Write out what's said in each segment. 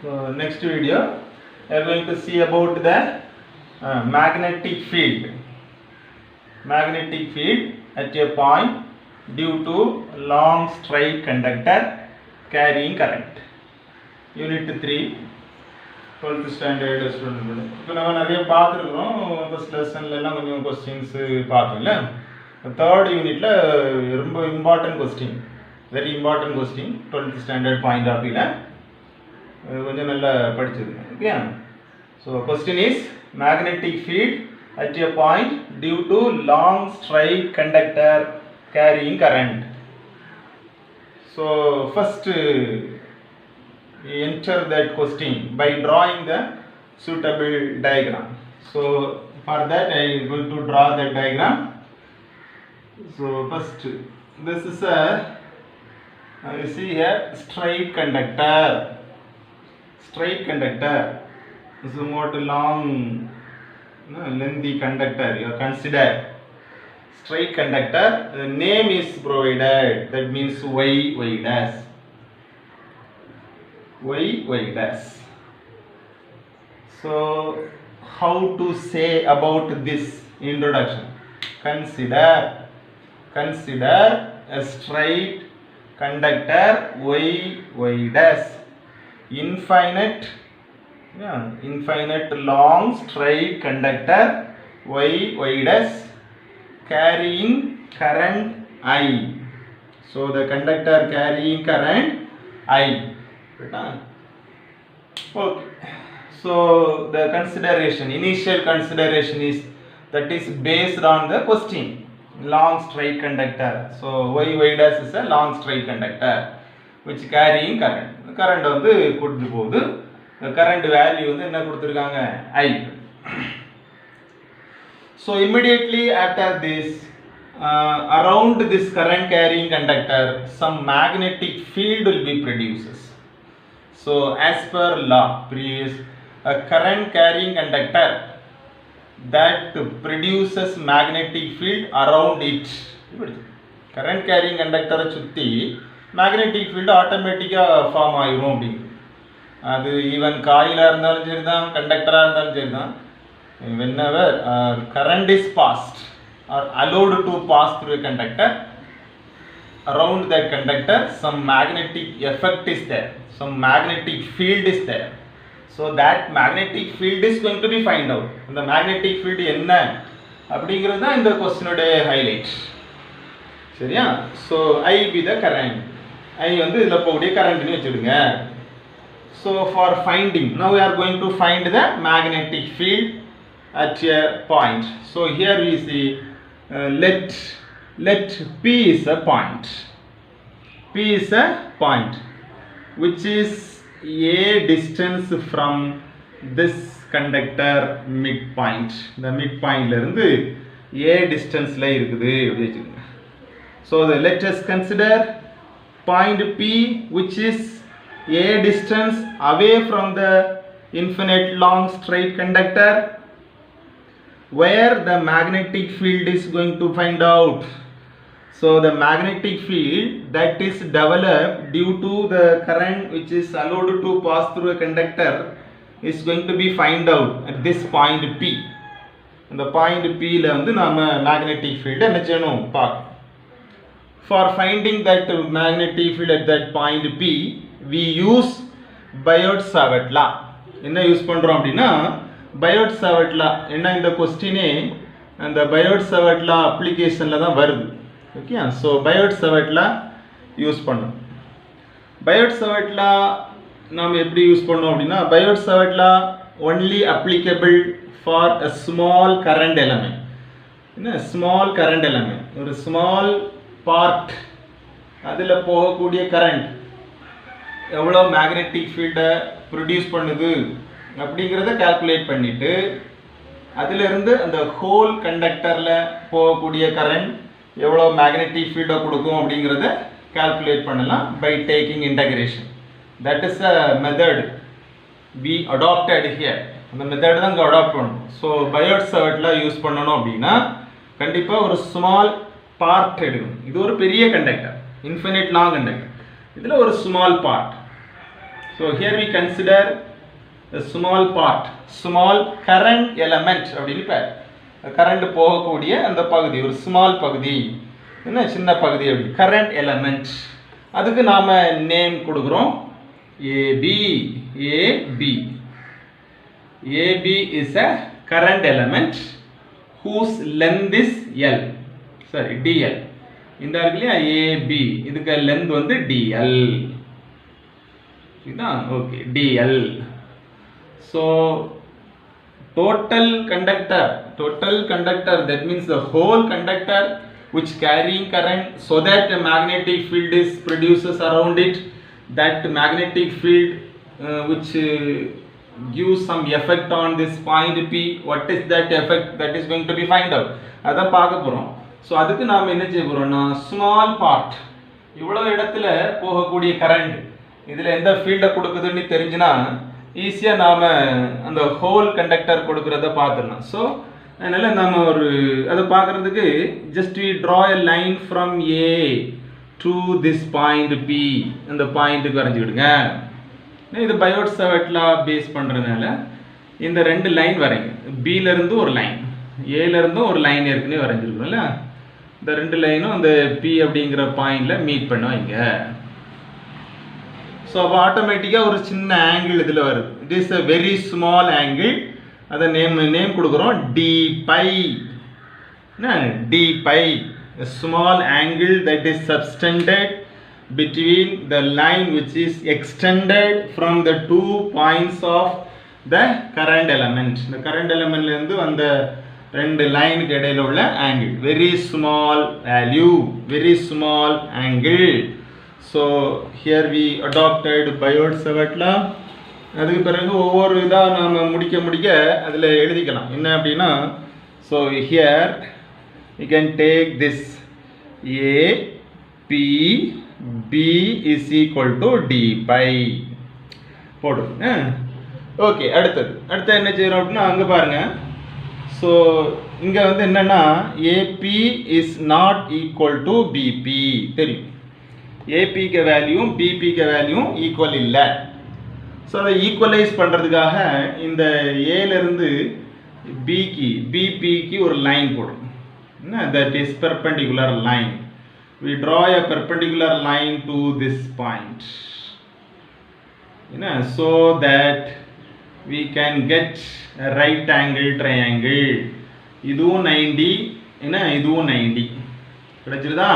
So next video we are going to see about the magnetic field. Magnetic field at a point due to long straight conductor carrying current. Unit 3 12th standard student. இப்போ நம்ம நிறைய பார்த்துருக்குறோம். First லெசன்ல எல்லாம் கொஞ்சம் questions பார்த்தோம்ல. Third யூனிட்ல ரொம்ப important question, very important question 12th standard point of வியூல கொஞ்சம் நல்லா படிச்சிருக்கேன். Okay, so question is magnetic field at a point due to long straight conductor carrying current. So first we enter that question by drawing the suitable diagram. So for that I am going to draw that diagram. So first this is a you see here straight conductor. Straight conductor is a more long lengthy conductor. You consider straight conductor. The name is provided, that means y dash. Y dash. So how to say about this introduction? Consider a straight conductor y dash, infinite long straight conductor y dash carrying current I. So the conductor carrying current I. Okay. So the consideration, initial consideration is that is based on the question, long straight conductor. So y dash is a long straight conductor which carrying current. Current வந்து கொடுத்து போகுது. current value வந்து என்ன கொடுத்திருக்காங்க I. So immediately after this around this current carrying conductor some magnetic field will be produced. So as per law previous, a current carrying conductor that produces magnetic field around it. current carrying conductor சுத்தி magnetic field ஆட்டோமேட்டிக்கா form ஆயிரும் அப்படி. அது even காயிலாக இருந்தாலும் சரி தான், கண்டக்டராக இருந்தாலும் சரி தான், whenever current is passed or allowed to pass through a conductor, around that conductor some magnetic effect is there, some magnetic field is there. So that magnetic field is going to be find out. அந்த magnetic field என்ன அப்படிங்கிறது தான் இந்த கொஸ்டினோட highlight. சரியா? So I be the current. I வந்து இதில் போகக்கூடிய கரண்ட்னு வச்சுடுங்க. So for finding, now we are going to find the magnetic field at a point. So here we see let P is a point. P is a point which is a distance from this conductor midpoint. The midpoint la irundhu a distance la irukudhu apdi vechunga. So let us consider point P which is a distance away from the infinite long straight conductor where the magnetic field is going to find out. So the magnetic field that is developed due to the current which is allowed to pass through a conductor is going to be find out at this point P. And the point P la vandu nama magnetic field என்ன செய்யணும் பார்க்கணும். For finding that magnetic field at that point P we use Biot-Savart law. என்ன use பண்றோம் அப்படின்னா Biot-Savart law. என்ன இந்த क्वेश्चनே அந்த Biot-Savart law அப்ளிகேஷன்ல தான் வருது. Okay, so Biot-Savart law use பண்ணோம். Biot-Savart law நாம் எப்படி யூஸ் பண்ணோம் அப்படின்னா Biot-Savart law only applicable for a small current element. என்ன small current element, ஒரு small part அதில் போகக்கூடிய கரண்ட் எவ்வளோ மேக்னெட்டிக் ஃபீல்டை ப்ரொடியூஸ் பண்ணுது அப்படிங்கிறத கால்குலேட் பண்ணிவிட்டு அதிலிருந்து அந்த ஹோல் கண்டக்டரில் போகக்கூடிய கரண்ட் எவ்வளோ மேக்னெட்டிக் ஃபீல்டை கொடுக்கும் அப்படிங்கிறத கால்குலேட் பண்ணலாம் by taking integration. That is a method we adopted here. அந்த மெத்தட் தான் இங்கே அடாப்ட் பண்ணணும். ஸோ Biot-Savart law யூஸ் பண்ணணும் அப்படின்னா கண்டிப்பாக ஒரு ஸ்மால் பார்ட் எடுக்கணும். இது ஒரு பெரிய கண்டக்டர், இன்ஃபினிட் லாங் கண்டக்டர், இதில் ஒரு small part. So So here we consider a small part, small current element அப்படினு பேர். கரண்ட் போகக்கூடிய அந்த பகுதி ஒரு ஸ்மால் பகுதி, என்ன சின்ன பகுதி அப்படி, கரண்ட் எலமெண்ட். அதுக்கு நாம நேம் கொடுக்குறோம் AB. AB is a current element whose length is L. Sorry, DL. இந்த இருக்குல்லையா AB, இதுக்கு லென்த் வந்து DL. இதுதான் okay, DL. So total conductor, that means the whole conductor which carrying current so that a magnetic field is produces around it, that magnetic field which gives some effect on this point P. What is that effect? That is going to be find out. அத பார்க்க போறோம். So அதுக்கு நாம என்ன செய்ய போறோம்னா small part, இவ்வளவு இடத்துல போகக்கூடிய கரண்ட் இதுல எந்த ஃபீல்ட கொடுக்குதுன்னு தெரிஞ்சினா ஈஸியா நாம அந்த ஹோல் கண்டக்டர் கொடுக்கறத பார்த்துடலாம். ஸோ அதனால நாம ஒரு அதை பார்க்கறதுக்கு just we draw a line from A to this point P. அந்த பாயிண்ட்டுக்கு வரைஞ்சிடுங்க. இது பயோட் சாவர்ட் லா பேஸ் பண்றதுனால இந்த ரெண்டு லைன் வரைங்க. B ல இருந்து ஒரு லைன், A ல இருந்து ஒரு லைன் ஏற்கனவே வரைஞ்சிருக்கோம்ல. இந்த ரெண்டு லைனும் அந்த P அப்படிங்கிற பாயிண்ட்ல மீட் பண்ணுவாங்க. ஸோ அப்போ ஆட்டோமேட்டிக்காக ஒரு சின்ன ஆங்கிள் இதில் வருது. It is a very small angle. அதை நேம் கொடுக்குறோம் d phi. D phi, small angle that is subtended between the line which is extended from the 2 points of the current element. இந்த current எலமெண்ட்லேருந்து அந்த ரெண்டு லைனுக்கு இடையில உள்ள angle, very small value, very small angle. So here we adopted Biot Savart law. அதுக்கு பிறகு ஒவ்வொரு இதாக நாம் முடிக்க அதில் எழுதிக்கலாம். என்ன அப்படின்னா, so here you can take this A P B is equal to D pi போடுங்க. ஓகே, அடுத்து என்ன செய்யறோம் அப்படின்னா, அங்கே பாருங்க. ஸோ இங்கே வந்து என்னன்னா AP is not equal to BP தெரியும். ஏபி के வேல்யூ பிபி के வேல்யூ ஈக்குவல் இல்லை. ஸோ அதை ஈக்குவலைஸ் பண்ணுறதுக்காக இந்த ஏலேருந்து பிபிக்கு ஒரு லைன் போடும். என்ன, that is perpendicular line. we draw a perpendicular line to this point, என்ன, so that we can get a right angle triangle. இதுவும் 90, என்ன இதுவும் 90 கிடைச்சிருதா?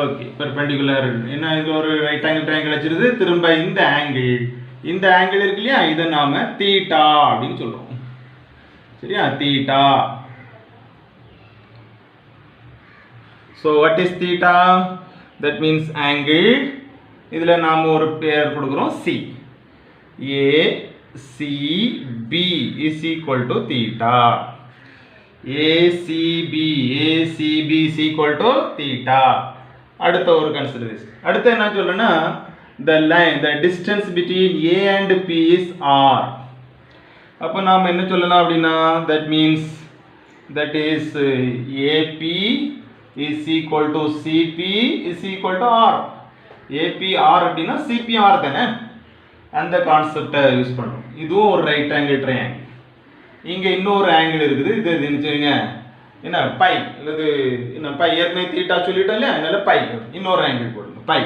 ஓகே, பெர்பெண்டிகுலர் என்ன, இது ஒரு ரைட் ஆங்கிள் ட்ரையாங்கிள் வச்சிருது. திரும்ப இந்த ஆங்கிள் இருக்கு இல்லையா, இதை நாம தீட்டா அப்படின்னு சொல்றோம். சரியா, theta. So what is theta? That means angle. இதுல நாம ஒரு பேர் கொடுக்குறோம் C. ACB is equal to theta. ACB is equal to theta. அடுத்த ஒரு கன்சிடரேஷன். அடுத்து என்ன சொல்றேன்னா, the distance between A and P is R. அப்போ நாம என்ன சொல்லலாம் அப்படின்னா, that means that is AP is equal to CP is equal to R. AP R அப்படின்னா CP R தானே, அந்த கான்செப்டை யூஸ் பண்ணுறோம். இதுவும் ஒரு ரைட் ஆங்கிள் ட்ரையாங்கிள். இங்கே இன்னொரு ஆங்கிள் இருக்குது, இது நினைச்சுங்க என்ன பை, அல்லது என்ன பை, ஏற்கனவே தீட்டா சொல்லிட்டோம் இல்லையா, அதனால பை இன்னொரு ஆங்கிள் போடுங்க பை.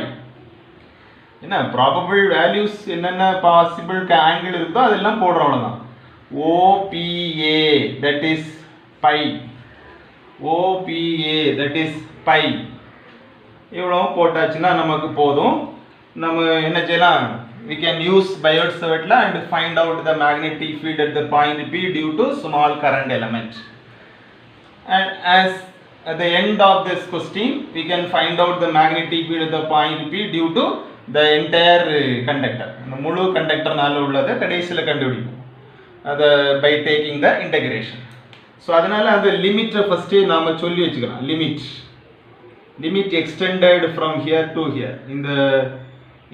என்ன ப்ராபபிள் வேல்யூஸ் என்னென்ன பாசிபிள் ஆங்கிள் இருக்கோ அதெல்லாம் போடுறோம், அவ்வளோதான். OPA that is phi, OPA that is phi. இவ்வளோ போட்டாச்சுன்னா நமக்கு போதும். நம்ம என்ன செய்யலாம், we can use Biot Savart law and find out the magnetic field at the point P due to small current element. And as at the end of this question we can find out the magnetic field at the point P due to the entire conductor. அந்த முழு கண்டக்டர்னால உள்ளதை கடைசியில் கண்டுபிடிக்கும் அதை by taking the integration. So அதனால அந்த லிமிட்டை ஃபஸ்ட்டே நாம் சொல்லி வச்சுக்கலாம். Limit extended from here to hear. இந்த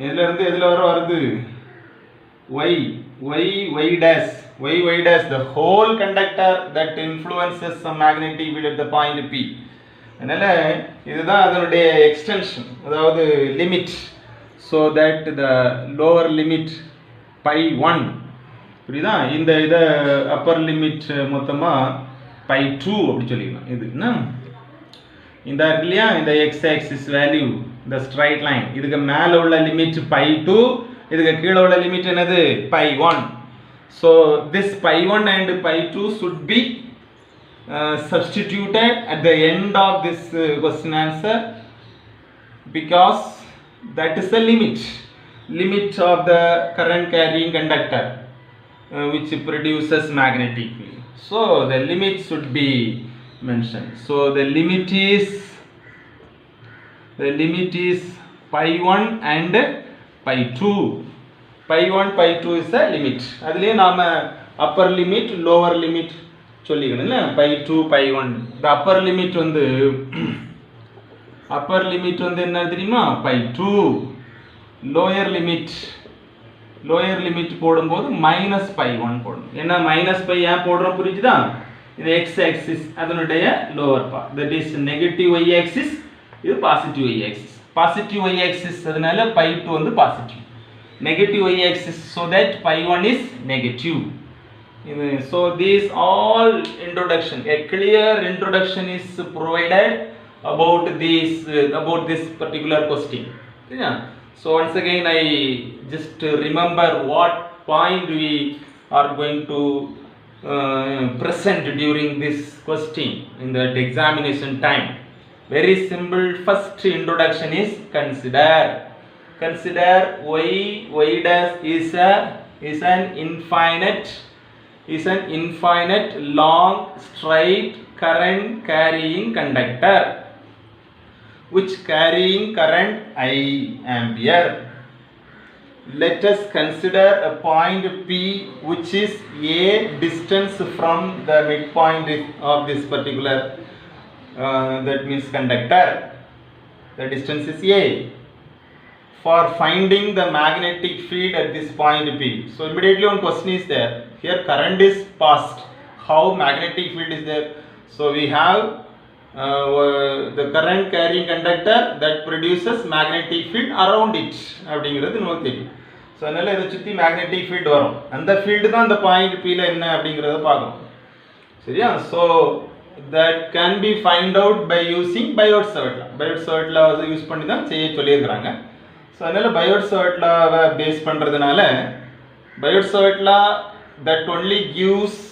இதிலிருந்து எதில் வர வருது, y dash, the whole conductor that influences some magnetic field at the point P. அதனால இதுதான் அதனுடைய எக்ஸ்டென்ஷன், அதாவது limit. so that the lower limit pi 1 புரியுதா இந்த இதை அப்பர் லிமிட் மொத்தமாக pi 2 அப்படி சொல்லிக்கலாம் இது என்ன இந்த இல்லையா இந்த எக்ஸ் ஆக்சிஸ் வேல்யூ இந்த ஸ்ட்ரைட் லைன் இதுக்கு மேலே உள்ள லிமிட் pi 2 இதுக்கு கீழே உள்ள லிமிட் என்னது pi 1 so this pi 1 and pi 2 should be substituted at the end of this question answer because that is the limit of the current carrying conductor which produces magnetic field. So the limit should be mentioned. So the limit is pi 1 and pi 2. Pi 1 pi 2 is the limit. அதிலே நாம upper limit lower limit சொல்லிக்கணும்ல pi 2 pi 1 the upper limit வந்து என்ன தெரியுமா pi 2 lower limit போடும்போது minus pi 1 போடணும் என்ன minus pi ஏன் போடுறோம் புரியுதா இது x axis அதனுடைய lower part that is negative y axis இது positive y axis அதனால pi 2 வந்து positive negative y axis so that pi 1 is negative. So these all introduction a clear introduction is provided about this particular question. Yeah. So once again I just remember what point we are going to present during this question in that examination time. Very simple. First introduction is consider y dash is an infinite long straight current carrying conductor which carrying current I ampere. Let us consider a point P which is a distance from the midpoint of this particular that means conductor. The distance is a. For finding the magnetic field at this point P. So immediately one question is there. Here current is passed. How magnetic field is there? So we have the current carrying conductor that produces magnetic field around it அப்படிங்கிறது நமக்கு தெரியும் so அதனால் இதை சுற்றி magnetic field வரும் அந்த field தான் அந்த பாயிண்ட் பியில் என்ன அப்படிங்கிறத பார்க்கணும் சரியா so that can be find out by using Biot Savart law use பண்ணி தான் செய்ய சொல்லியிருக்கிறாங்க ஸோ அதனால் பயோட்-சாவர்ட் லாவை பேஸ் பண்ணுறதுனால Biot Savart law that only gives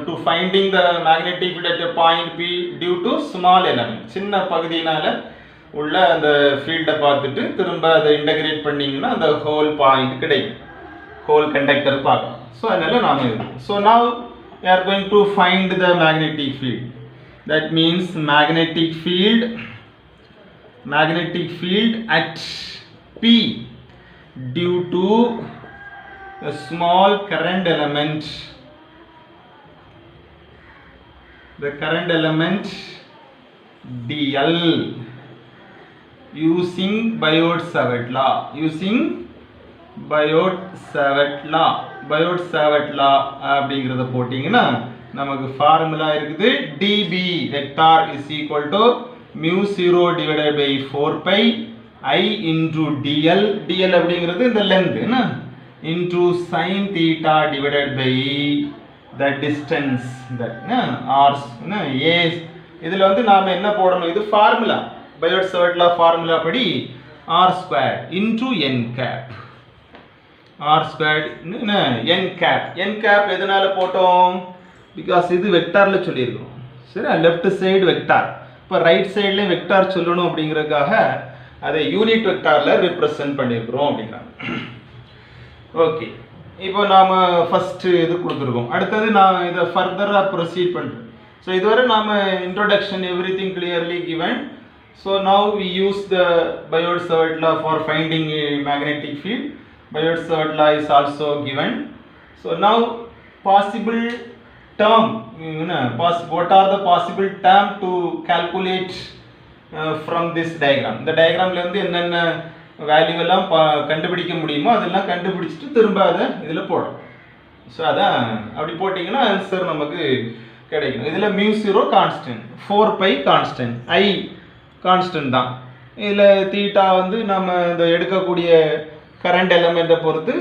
to finding the magnetic field at a point P due to small element சின்ன பகுதியினால உள்ள அந்த ஃபீல்டை பார்த்துட்டு திரும்ப அதை இன்டகிரேட் பண்ணிங்கன்னா அந்த ஹோல் பாயிண்ட் கிடைக்கும் ஹோல் கண்டக்டர் பார்க்கலாம் ஸோ அதனால நாம so now we are going to find the magnetic field that means magnetic field at P due to a small current element the current element dl using Biot-Savart law அப்படிங்கறத போடிங்கன்னா நமக்கு formula இருக்குது dB vector is equal to mu 0 divided by 4 pi I into dl அப்படிங்கிறது இந்த length என்ன into sin theta divided by the distance that r a இதுல வந்து நாம என்ன போடணும் இது ஃபார்முலா பயோட்-சாவர்ட் லா ஃபார்முலா படி r squared into n cap n cap எதனால போட்டோம் because இது வெக்டார்ல சொல்லி இருக்கோம் சரி லெஃப்ட் சைடு வெக்டார் இப்ப ரைட் சைடுல வெக்டார் சொல்லணும் அப்படிங்கறதுக்காக அதை யூனிட் வெக்டார்ல ரெப்ரசன்ட் பண்ணியிருக்கோம் அப்படிங்கறாங்க ஓகே இப்போ நாம ஃபர்ஸ்ட் இது கொடுத்துருக்கோம் அடுத்து நான் இத ஃபர்தரா ப்ரோசீட் பண்றேன் so இதுவரை நாம introduction everything clearly given so now we use the Biot-Savart law for finding a magnetic field Biot-Savart law is also given so now possible term what are the possible term to calculate from this diagram the diagram la வந்து என்னென்ன value எல்லாம் கண்டுபிடிக்க முடியுமோ அதெல்லாம் கண்டுபிடிச்சிட்டு திரும்ப அதை இதுல போடணும் ஸோ அதான் அப்படி போட்டிங்கன்னா ஆன்சர் நமக்கு கிடைக்கும் இதில் mu 0 constant 4 pi constant I constant தான் இதில் தீட்டா வந்து நம்ம இந்த எடுக்கக்கூடிய கரண்ட் எலமெண்ட்டை பொறுத்து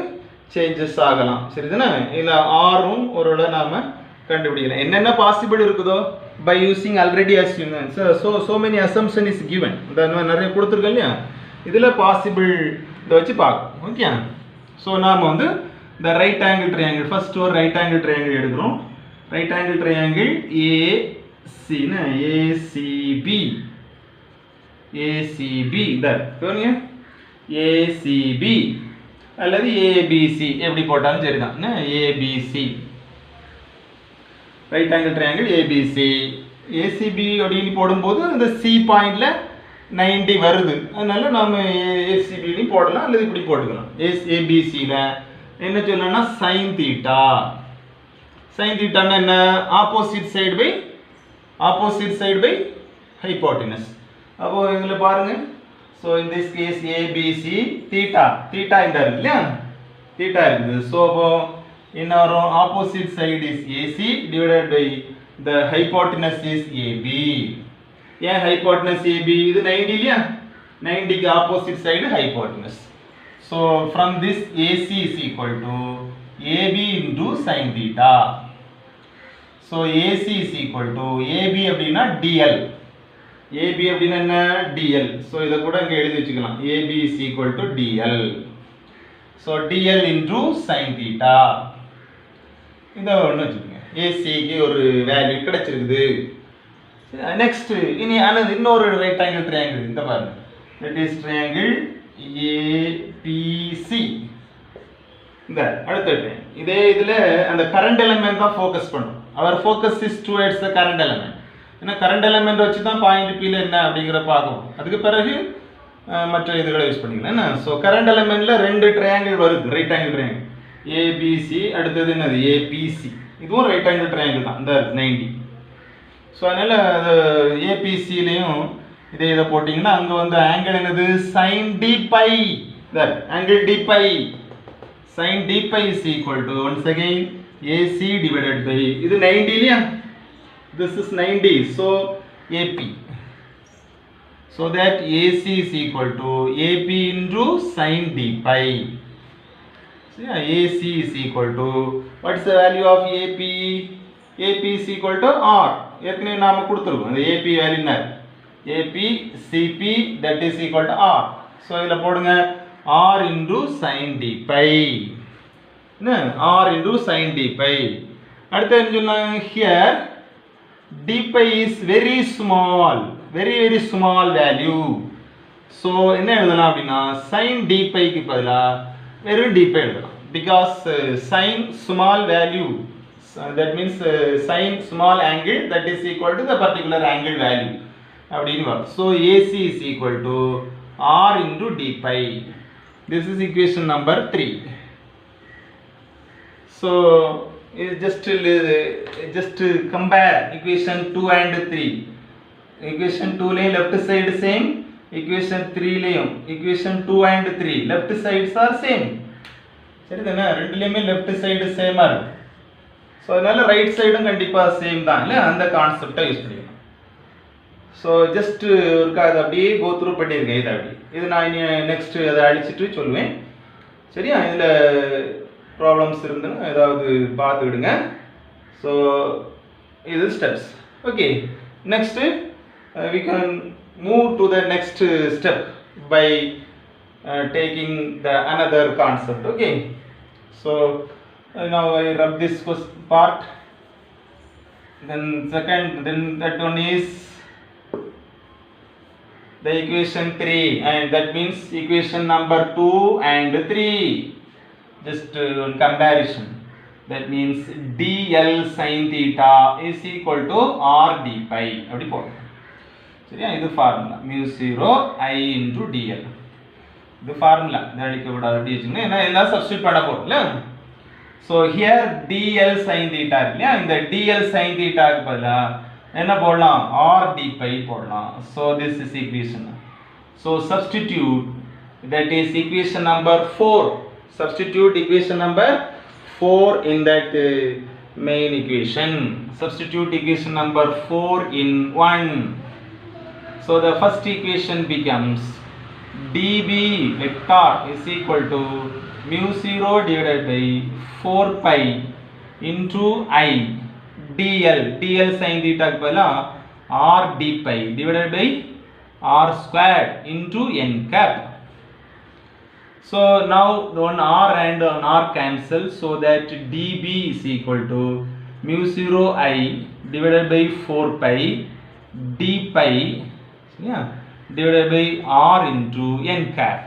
சேஞ்சஸ் ஆகலாம். சரிதானே? இதில் ஆரும் ஒரு நாம் கண்டுபிடிக்கலாம். என்னென்ன பாசிபிள் இருக்குதோ by using already assume. So many assumption is given. இந்த நிறைய கொடுத்துருக்கோம் இல்லையா, இதில் பாசிபிள் இதை வச்சு பார்க்கணும். ஓகே. ஸோ நாம் வந்து இந்த ரைட் ஆங்கிள் ட்ரையாங்கிள் ஃபர்ஸ்ட் ஒரு ரைட் ஆங்கிள் ட்ரையாங்கிள் எடுக்கிறோம். ரைட் ஆங்கிள் ட்ரையாங்கிள் ஏசின்னு ஏசிபி ஏசிபி பாருங்க, ஏசிபி அல்லது ஏபிசி எப்படி போட்டாலும் சரிதான். ABC right angle triangle ABC. ACB அப்படின்னு போடும்போது இந்த சி பாயிண்ட்ல 90 வருது, அதனால நம்ம ஏசிபிலையும் போடலாம் அல்லது இப்படி போட்டுக்கலாம். ஏபிசியில் என்ன சொல்லணும்னா சைன் தீட்டா. சைன் தீட்டான்னா என்ன? Opposite side by hypotenuse. அப்போ இதில் பாருங்க, so in this case ABC theta இந்த இருக்கு இல்லையா, தீட்டா இருக்குது. ஸோ அப்போ என்ன வரும்? Opposite side is AC divided by the hypotenuse is AB. ஏன் ஹைப்போட்டனஸ் ஏபி? இது 90 இல்லையா, 90க்கு opposite side hypotenuse. So from this AC is equal to AB into sine theta. So AC is equal to AB அப்படின்னா dl. AB அப்படின்னா என்ன? Dl. So இதை கூட இங்கே எழுதி வச்சுக்கலாம். AB is equal to DL. So DL into sine theta. இதை ஒன்று வச்சுக்கோங்க. ஏசிக்கு ஒரு வேல்யூ கிடைச்சிருக்குது. நெக்ஸ்ட் இனி இன்னொரு ரைட் ஆங்கிள் ட்ரையாங்கிள் இந்த பாருங்க, தட் இஸ் ட்ரையாங்கிள் ஏபிசி. இந்த அடுத்த இதே இதில் அந்த கரண்ட் எலமெண்ட் தான் ஃபோக்கஸ் பண்ணும். அவர் focus is towards the current element. ஏன்னா கரண்ட் எலமெண்ட் வச்சு தான் பாயிண்ட் பியில் என்ன அப்படிங்கிற பார்க்கணும். அதுக்கு பிறகு மற்ற இதுகளை யூஸ் பண்ணிக்கலாம் என்ன. ஸோ கரண்ட் எலமெண்ட்ல 2 ட்ரையாங்கிள் வருது, ரைட் ஆங்கிள் ட்ரையாங்கிள் ஏபிசி. அடுத்தது என்னது? ஏபிசி. இதுவும் ரைட் ஆங்கிள் ட்ரையாங்கிள் தான், இந்த 90. ஸோ அதனால் ஏபிசிலையும் இதை போட்டிங்கன்னா அங்கே வந்து ஆங்கிள் என்னது? Sine d phi. Angle d phi. Sine d phi is equal to once again AC divided by இது 90 இல்லையா, this is 90. So AP. So that AC is equal to AP into sin d pi. So yeah, AC is equal to, what is the value of AP? AP is equal to R. ஏற்கனவே நாம கொடுத்துருக்கோம் அந்த AP value என்ன? AP CP that is equal to R. So இதில் போடுங்க R into sin d pi. என்ன? R into sin d pi. அடுத்து என்ன சொன்னாங்க? Here d pi is very small value. So என்ன எழுதலாம் அப்படின்னா sin d pi க்கு பதிலா வெறும் d pi எழுதலாம். Because sin small value, that means sin small angle that is equal to the particular angle value அப்படின்னு வரும். So AC is equal to R into d pi. This is equation number 3. So just compare equation 2 and 3. equation 2 லையும் left side same, equation 3 லையும் equation 2 and 3 left sides are same. சரிதானே? ரெண்டுலயுமே left side சேமா இருக்கு. So அதனால right சைடும் கண்டிப்பாக same தான் இல்லை, அந்த கான்செப்டை யூஸ் பண்ணிக்கலாம். ஸோ ஜஸ்ட் ஒருக்கா அதை அப்படியே கோ த்ரூ பண்ணியிருக்கேன். இதை அப்படி இது நான் இனி நெக்ஸ்ட் அதை அழிச்சிட்டு சொல்லுவேன். சரியா? இதில் ப்ராப்ளம்ஸ் இருந்துன்னா ஏதாவது பார்த்துக்கிடுங்க. ஸோ இது steps. Okay, next we can move to the next step by taking the another concept. Okay, so now I rub this first part, then that one is the equation 3, and that means equation number 2 and 3. Just comparison. That means dl sin theta is equal to r d pi. அப்படி போடுங்க. சரியா? இது formula mu 0 I into dl. இது formula இதை அடிக்க விடாது அப்படி வச்சுங்க, ஏன்னா எல்லாம் சப்ஸ்டிட் பண்ண போகிறோம்ல. So here dl sin theta இல்லையா, இந்த dl sin thetaக்கு பதிலாக என்ன போடலாம்? r d pi போடலாம். So this is equation. So substitute, that is equation number 4. Substitute equation number 4 in that main equation. Substitute equation number 4 in 1. So the first equation becomes dB vector is equal to mu 0 divided by 4 pi into I dl sin theta க்கு பதிலா r d pi divided by r squared into n cap. So now one r and an r cancel, so that dB is equal to mu 0 I divided by 4 pi d pi, yeah, divided by r into n cap.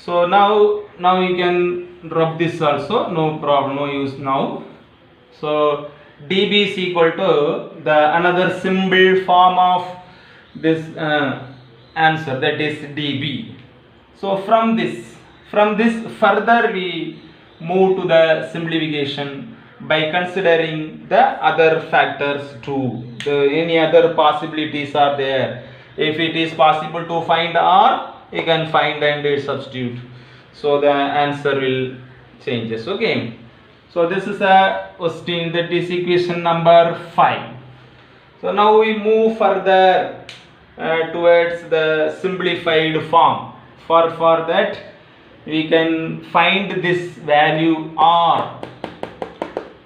So now you can rub this also, no problem, no use now. So dB is equal to the another symbol form of this answer, that is dB. So from this further we move to the simplification by considering the other factors too. Any other possibilities are there. If it is possible to find r, you can find and substitute, so the answer will changes. Okay, so this is a question, that is equation number 5. So now we move further towards the simplified form. For that we can find this value r,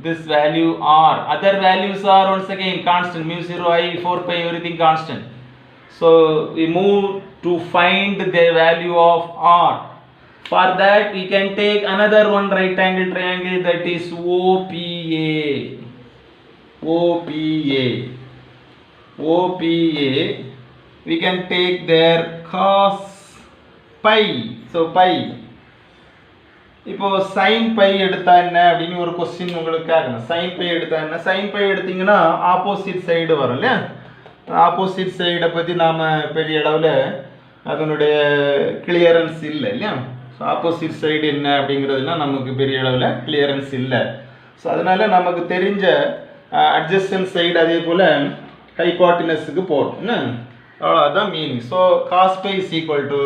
this value r. Other values are once again constant, mu 0 I 4 pi everything constant. So we move to find the value of r. For that we can take another one right angle triangle, that is OPA. We can take their cos pi. So pi, இப்போ sin pi எடுத்தா என்ன அப்படினு ஒரு question உங்களுக்கு கேட்கணும். sin pi எடுத்தா என்ன? sin pi எடுத்தீங்கன்னா ஆப்போசிட் சைடு வரும் இல்லையா? ஆப்போசிட் சைடை பத்தி நாம பெரிய அளவுல அதனுடைய கிளியரன்ஸ் இல்லை இல்லையா? ஸோ ஆப்போசிட் சைடு என்ன அப்படிங்கிறதுலாம் நமக்கு பெரிய அளவில் கிளியரன்ஸ் இல்லை. ஸோ அதனால நமக்கு தெரிஞ்ச அட்ஜஸ்டன்ட் சைடு அதே போல் ஹைபாட்டினஸுக்கு போடும் என்ன, அவ்வளோதான் meaning. So cos phi is equal to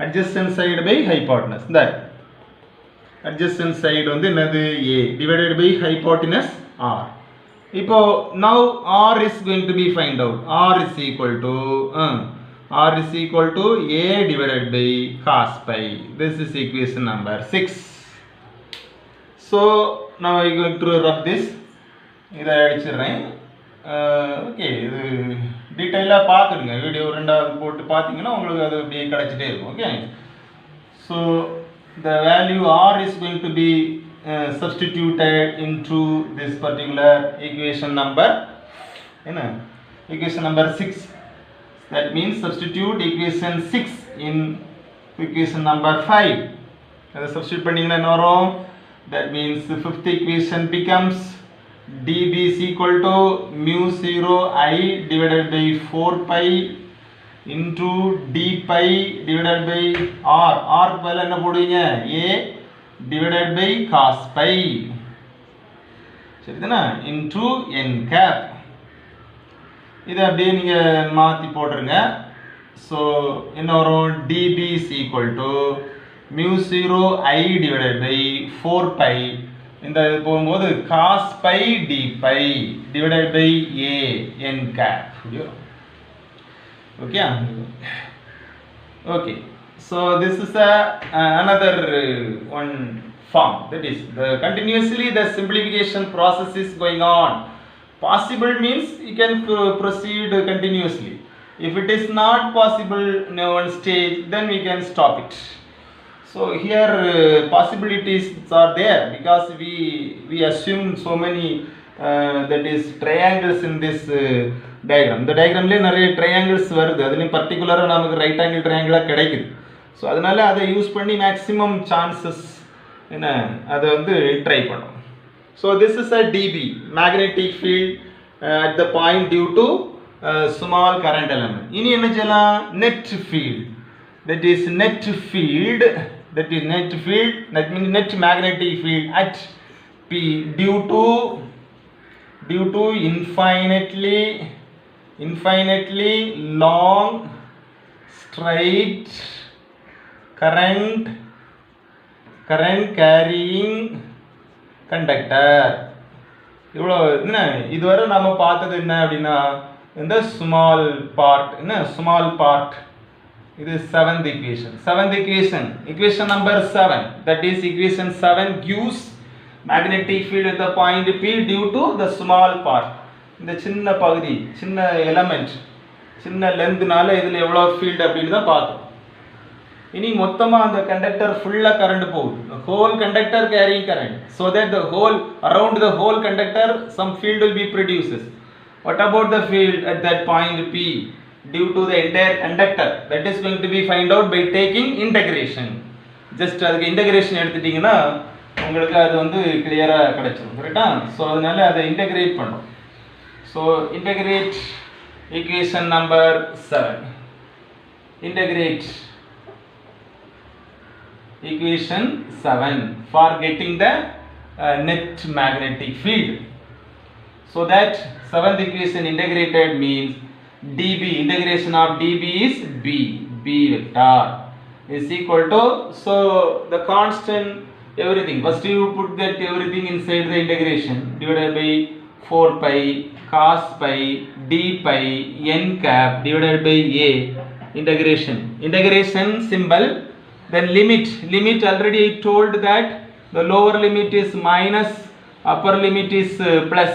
adjacent side by hypotenuse. இந்த அட்ஜஸ்டன்ட் சைடு வந்து என்னது A divided by hypotenuse R. இப்போ now R is going to be find out. R is equal to r is equal to a divided by cos pi. This is equation number 6. So now I am going to rub this. இதை அடிச்சிடுறேன். Okay, இது டீட்டெயிலாக பார்த்துடுங்க, video ரெண்டாவது போட்டு பார்த்தீங்கன்னா உங்களுக்கு அது அப்படியே கிடச்சிட்டே இருக்கும். Okay, so the value r is going to be substituted into this particular equation number, equation number 6. That means substitute equation 6 in equation number 5. Substitute பண்ணீங்கன்னா என்ன வரும்? That means the fifth equation becomes dB is equal to mu 0 I divided by 4 pi into d pi divided by r. r பதிலா என்ன போடுவீங்க? a divided by cos pi, சரிதானா, into n cap. இதை அப்படியே நீங்கள் மாற்றி போட்டுருங்க. ஸோ என்ன வரும்? dB is equal to mu 0 I divided by 4 pi, இந்த இது போகும்போது cos pi d pi divided by a n cap. Okay, okay. So this is another one form, that is continuously the simplification process is going on. Possible means you can proceed continuously. If it is not possible in one stage, then we can stop it. So here possibilities are there, because we assume so many that is triangles in this diagram. The diagram le நிறைய triangles வருது, அதுலயும் particular நமக்கு right angle triangle கிடைக்குது. So அதனால அதை use பண்ணி maximum chances என்ன அதை வந்து ட்ரை பண்ணும். So this is a dB, magnetic field at the point due to small current element. இனி என்ன செய்யலாம்? net field, that is net field, that means net magnetic field at P due to infinitely long straight current carrying conductor. இவ்வளோ என்ன இதுவரை நம்ம பார்த்தது என்ன அப்படின்னா, in the small part, in a small part. It is seventh equation. Equation number 7. That is equation 7 gives magnetic field at the point P due to the small part. இந்த சின்ன பகுதி, சின்ன எலமெண்ட், சின்ன லென்த்னால இதில் எவ்வளோ ஃபீல்டு அப்படின்னு தான் பார்த்தோம். இனி மொத்தமாக அந்த கண்டக்டர் ஃபுல்லாக கரண்ட் போகுது. The whole conductor carrying current, so that the whole around the whole conductor some field will be produces. What about the field at that point P due to the entire conductor? That is going to be find out by taking integration. Just அதுக்கு integration எடுத்துட்டிங்கன்னா உங்களுக்கு அது வந்து கிளியராக கிடைச்சிடும். கரெக்டா? So அதனால அதை இன்டகிரேட் பண்ணும். So integrate equation number 7. Integrate equation 7 for getting the net magnetic field. So that seventh equation integrated means dB, integration of dB is B vector is equal to, so the constant everything, first you put that everything inside the integration, divided by 4 pi cos pi d pi n cap divided by a, integration symbol, then limit already I told that the lower limit is minus, upper limit is plus.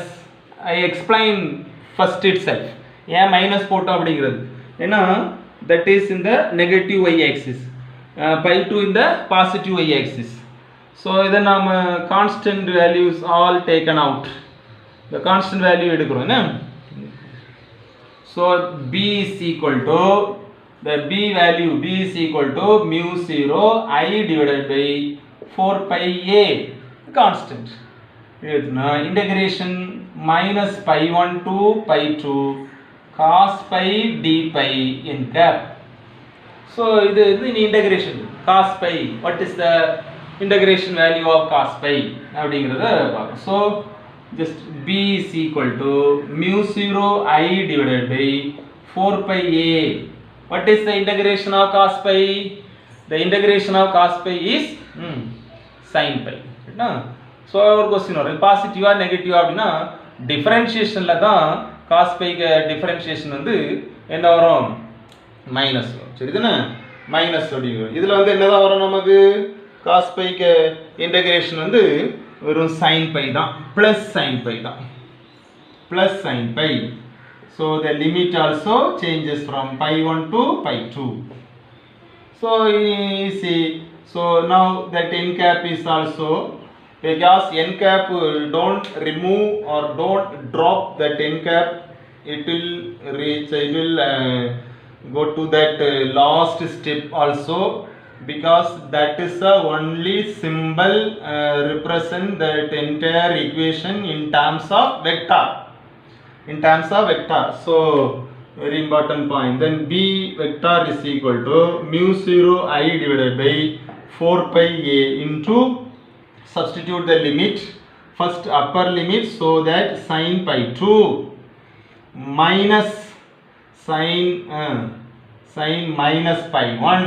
I explain first itself. ஏன் minus போட்டோம் அப்படிங்கிறது ஏன்னா that is in the negative y axis, pi 2 in the positive y axis. So இதை நாம் constant values all taken out, the constant value எடுக்கிறோம் என்ன. So b is equal to the b is equal to mu 0 I divided by 4 pi a constant. Integration minus pi 1 to pi 2 cos pi d pi n cap. So இது integration cos pi, what is the integration value of cos pi அப்படிங்கிறத பார்க்கலாம். So just b is equal to mu 0 I divided by 4 pi a. What is the integration of cos pi? The integration of cos pi is sin pi. So ஒரு question வரும், பாசிட்டிவா நெகட்டிவா அப்படின்னா டிஃபரன்ஷியேஷனில் தான் cos bike differentiation வந்து என்ன வரும், minus வரும். சரி தானே, மைனஸ் அப்படிங்கிறது. இதில் வந்து என்னதான் வரும் நமக்கு, காஸ் பைக்கு இன்டகிரேஷன் வந்து வெறும் சைன் பை தான், ப்ளஸ் சைன் பை தான், plus sine phi. So the limit also changes from pi 1 to pi 2. So easy. So now that n cap is also, because n cap don't remove or don't drop that n cap, it will reach, it will go to that last step also, because that is the only symbol represent that entire equation in terms of vector, in terms of vector. So very important point. Then b vector is equal to mu 0 I divided by 4 pi a into, substitute the limit, first upper limit, so that sin pi 2 minus sin minus pi 1.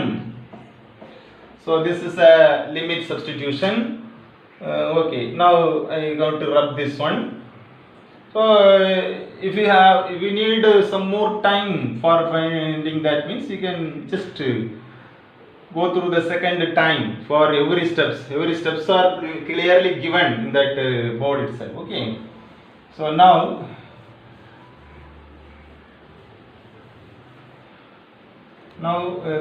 So this is a limit substitution. Okay, now I got to rub this one. So if you need some more time for finding that, means you can just go through the second time for every steps. Every steps are clearly given in that board itself. Okay. So now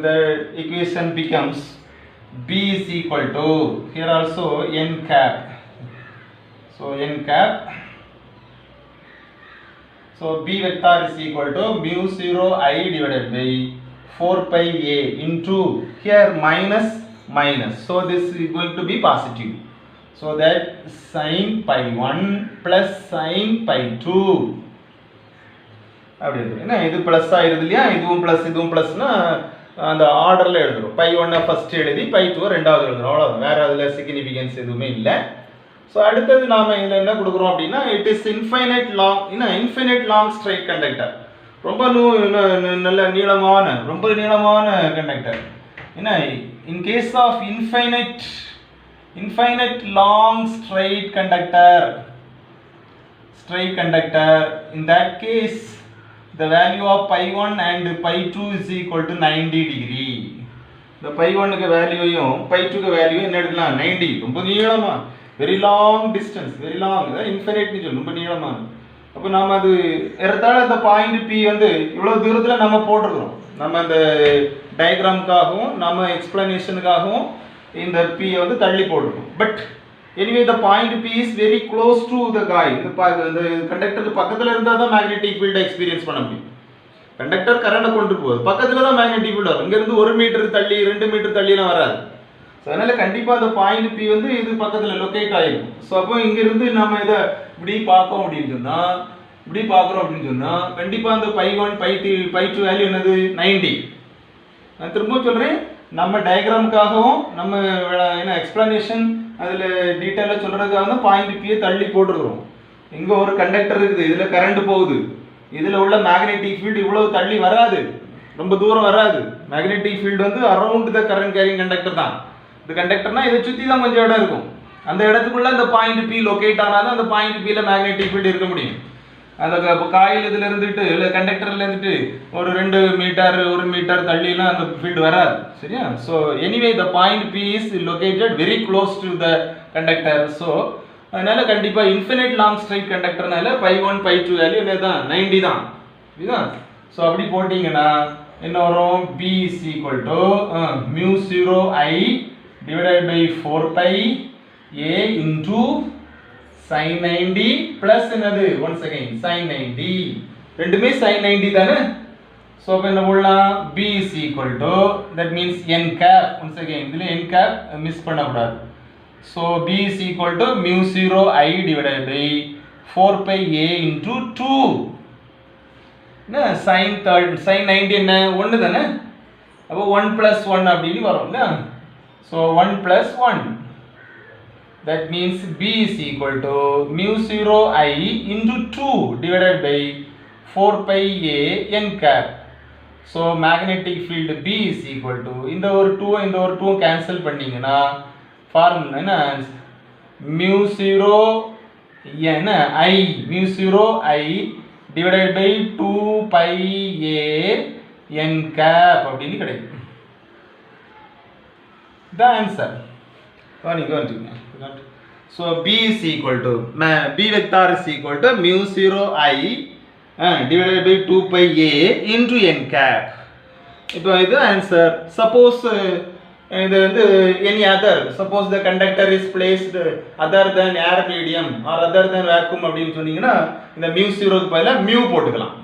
the equation becomes b is equal to, here also n cap. So n cap. So b vector is equal to mu 0 I divided by 4 pi a into, here minus minus, so this is going to be positive, so that sin pi 1 plus sin pi 2 அப்படி இருக்கு. என்ன இது plus ஆயிருது இல்லையா, இதுவும் ப்ளஸ்னா அந்த ஆர்டரில் எழுதுறோம். pi 1 ஃபர்ஸ்ட் எழுதி pi 2 ரெண்டாவது எழுதுறோம், அவ்வளோதான். வேறு அதில் சிக்னிஃபிகன்ஸ் எதுவுமே இல்லை. ஸோ அடுத்தது நாம் இதில் என்ன கொடுக்குறோம் அப்படின்னா, it is infinite long straight conductor. ரொம்ப நல்ல நீளமான, ரொம்ப நீளமான கண்டக்டர். என்ன, in case of infinite long straight conductor, in that case the value of pi 1 and pi 2 is equal to 90 degree. The pi 1 க்கு வேல்யூயும் pi 2 க்கு வேல்யூ என்ன எடுக்கலாம் 90. ரொம்ப நீளமா very long distance, very long, infinite னு சொல்லும், ரொம்ப நீளமா. அப்ப நாம அது ஏறத்தாழ இந்த பாயிண்ட் P வந்து இவ்வளவு தூரத்துல நம்ம போட்டுறோம். நம்ம இந்த டயகிராமுக்காகவும் நம்ம எக்ஸ்பிளனேஷனுக்காகவும் இந்த P வந்து தள்ளி போட்டுறோம். But anyway the point P is very close to the guy. இந்த கண்டக்டருக்கு பக்கத்துல இருந்தா தான் மேக்னெட்டிக் ஃபீல்ட் எக்ஸ்பீரியன்ஸ் பண்ண முடியும். கண்டக்டர் கரண்ட் கொண்டு போகுது, பக்கத்துல தான் மேக்னெட்டிக் ஃபீல்ட் வரும். இங்க இருந்து 1 மீட்டர் தள்ளி 2 மீட்டர் தள்ளிலாம் வராது. ஸோ அதனால கண்டிப்பா அந்த பாயிண்ட் P வந்து இது பக்கத்துல லொகேட் ஆயிருக்கும். ஸோ அப்போ இங்க இருந்து நம்ம இதை இப்படி பார்க்கோம் அப்படின்னு சொன்னா, இப்படி பார்க்குறோம் அப்படின்னு சொன்னா கண்டிப்பா அந்த pi 1 pi 2 வேல்யூ என்னது 90. நான் திரும்ப சொல்றேன், நம்ம டயகிராமுக்காகவும் நம்ம என்ன எக்ஸ்பிளனேஷன் அதில் டீட்டெயிலாக சொல்கிறதுக்காக தான் பாயிண்ட் P தள்ளி போட்டுருக்கிறோம். இங்கே ஒரு கண்டக்டர் இருக்குது, இதில் கரண்ட் போகுது, இதில் உள்ள மேக்னெட்டிக் ஃபீல்டு இவ்வளவு தள்ளி வராது, ரொம்ப தூரம் வராது. மேக்னெட்டிக் ஃபீல்டு வந்து around the current carrying conductor தான். இந்த கண்டக்டர்னா இதை சுற்றி தான் கொஞ்சம் இடம் இருக்கும். அந்த இடத்துக்குள்ள அந்த பாயிண்ட் P லொகேட் ஆனால் தான் அந்த பாயிண்ட் Pல மேக்னெட்டிக் ஃபீல்டு இருக்க முடியும். அந்த காயில் இதில் இருந்துட்டு இல்லை கண்டக்டர்ல இருந்துட்டு ஒரு 2 மீட்டர் 1 மீட்டர் தள்ளிலாம் அந்த ஃபீல்டு வராது. சரியா? So anyway the point P is located very close to the conductor. So அதனால கண்டிப்பாக இன்ஃபினிட் லாங் ஸ்ட்ரைட் கண்டக்டர்னால pi 1 pi 2 வேல்யூ என்ன தான் 90 தான். இதுதான். ஸோ அப்படி போட்டிங்கன்னா என்ன வரும்? B is equal to mu 0 I divided by 4 pi A into sin 90 plus என்னது once again sin 90. ரெண்டுமே sin 90 தானே. ஸோ அப்போ என்ன போடலாம்? B is equal to, that means n cap, once again இதில் n cap மிஸ் பண்ணக்கூடாது. So B is equal to mu 0 I divided by 4 pi A into 2 என்ன sin 90 என்ன 1 தானே. அப்போ 1 plus 1 அப்படின்னு வரும். So 1 plus 1, that means B is equal to mu 0 I into 2 divided by 4 pi A n cap. So magnetic field B is equal to, இந்த ஒரு 2 இந்த ஒரு 2 cancel பண்ணீங்கன்னா ஃபார்முலா என்ன? mu 0 என்ன I mu 0 I divided by 2 pi A n cap அப்படின்னு கிடைக்கும். The answer. So B is equal to, B vector is equal to mu 0 I divided by 2 pi A into n cap. இப்போ இது answer. Suppose இது வந்து any other, suppose the conductor is placed other than air medium or other than vacuum அப்படின்னு சொன்னீங்கன்னா இந்த mu 0க்கு பதிலாக mu போட்டுக்கலாம்.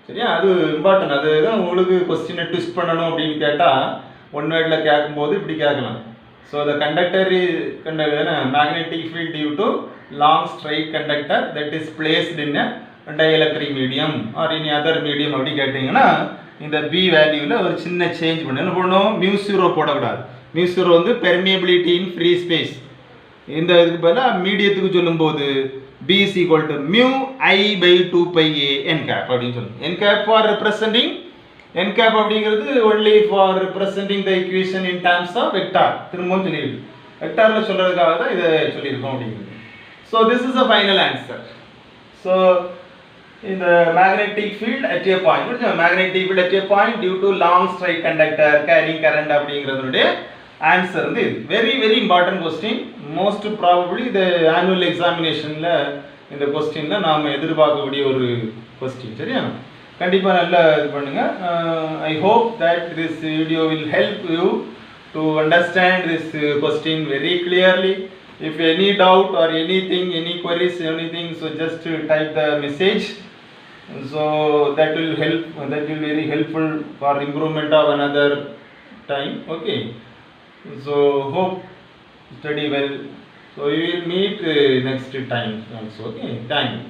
சரியா? அது இம்பார்ட்டன்ட். அதுதான் உங்களுக்கு கொஸ்டினை ட்விஸ்ட் பண்ணணும் அப்படின்னு கேட்டால் ஒன் வேர்டில் கேட்கும்போது இப்படி கேட்கலாம். So the conductor is magnetic field due to long straight conductor that is placed in a dielectric medium or any other medium அப்படி கேட்டிங்கன்னா இந்த B வேல்யூவில் ஒரு சின்ன சேஞ்ச் பண்ணணும். என்ன பண்ணணும்? mu 0 போடக்கூடாது. mu 0 வந்து permeability in free space. இந்த இதுக்கு பதிலாக மீடியத்துக்கு சொல்லும்போது B is equal to mu I by 2 pi A n cap அப்படின்னு சொல்லணும். n cap for representing, n cap அப்படிங்கிறது only for representing the equation in terms of vector. திரும்பவும் சொல்லியிருக்கு, வெக்டாரில் சொல்கிறதுக்காக தான் இதை சொல்லியிருக்கோம் அப்படிங்கிறது. So this is the final answer. So in the magnetic field at a point, magnetic field at a point due to long straight conductor carrying current அப்படிங்கிறதுடைய answer வந்து இது. Very very important question. Most probably இந்த annual எக்ஸாமினேஷனில் இந்த கொஸ்டினில் நாம் எதிர்பார்க்கக்கூடிய ஒரு கொஸ்டின். சரியா? கண்டிப்பாக நல்லா இது பண்ணுங்கள். I hope that this video will help you to understand this question very clearly. If any doubt or anything, any queries, anything, so just type the message. So that will help. That will be very helpful for improvement of another time. Okay. So hope study well. So we will meet next time also. Okay. Thank you.